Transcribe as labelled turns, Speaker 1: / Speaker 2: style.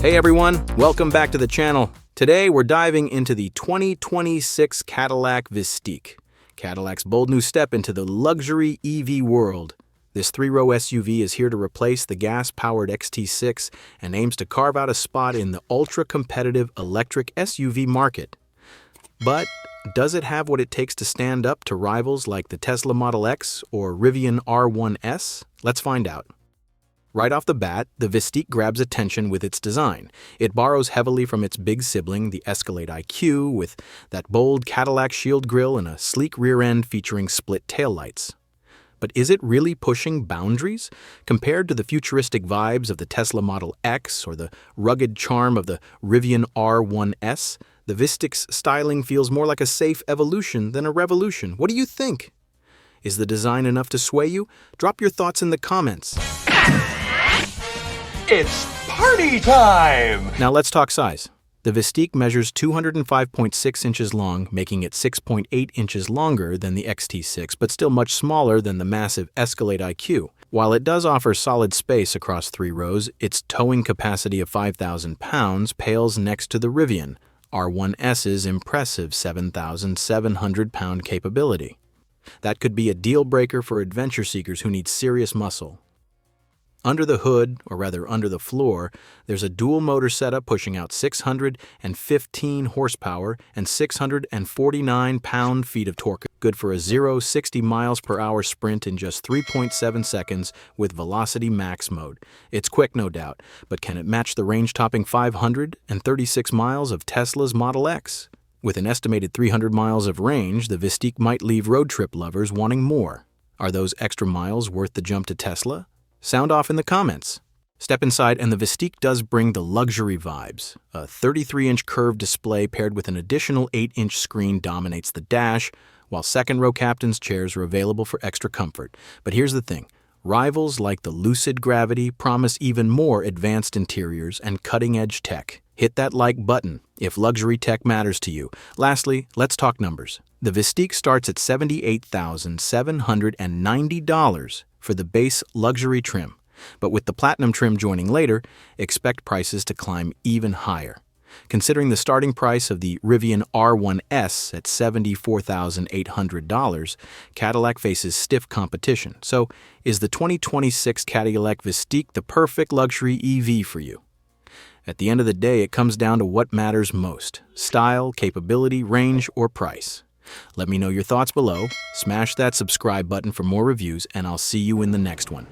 Speaker 1: Hey everyone, welcome back to the channel. Today we're diving into the 2026 Cadillac VISTIQ. Cadillac's bold new step into the luxury EV world. This three-row SUV is here to replace the gas-powered XT6 and aims to carve out a spot in the ultra-competitive electric SUV market. But does it have what it takes to stand up to rivals like the Tesla Model X or Rivian R1S? Let's find out. Right off the bat, the VISTIQ grabs attention with its design. It borrows heavily from its big sibling, the Escalade IQ, with that bold Cadillac shield grille and a sleek rear end featuring split taillights. But is it really pushing boundaries? Compared to the futuristic vibes of the Tesla Model X or the rugged charm of the Rivian R1S, the VISTIQ's styling feels more like a safe evolution than a revolution. What do you think? Is the design enough to sway you? Drop your thoughts in the comments.
Speaker 2: It's party time!
Speaker 1: Now let's talk size. The VISTIQ measures 205.6 inches long, making it 6.8 inches longer than the XT6, but still much smaller than the massive Escalade IQ. While it does offer solid space across 3 rows, its towing capacity of 5,000 pounds pales next to the Rivian R1S's impressive 7,700-pound capability. That could be a deal breaker for adventure seekers who need serious muscle. Under the hood, or rather under the floor, there's a dual motor setup pushing out 615 horsepower and 649 pound-feet of torque, good for a 0-60 miles per hour sprint in just 3.7 seconds with Velocity Max mode. It's quick, no doubt, but can it match the range-topping 536 miles of Tesla's Model X? With an estimated 300 miles of range, the VISTIQ might leave road trip lovers wanting more. Are those extra miles worth the jump to Tesla? Sound off in the comments. Step inside and the VISTIQ does bring the luxury vibes. A 33-inch curved display paired with an additional 8-inch screen dominates the dash, while second-row captain's chairs are available for extra comfort. But here's the thing. Rivals like the Lucid Gravity promise even more advanced interiors and cutting-edge tech. Hit that like button if luxury tech matters to you. Lastly, let's talk numbers. The VISTIQ starts at $78,790 for the base luxury trim, but with the Platinum trim joining later, expect prices to climb even higher. Considering the starting price of the Rivian R1S at $74,800, Cadillac faces stiff competition. So, is the 2026 Cadillac VISTIQ the perfect luxury EV for you? At the end of the day, it comes down to what matters most: style, capability, range, or price. Let me know your thoughts below, smash that subscribe button for more reviews, and I'll see you in the next one.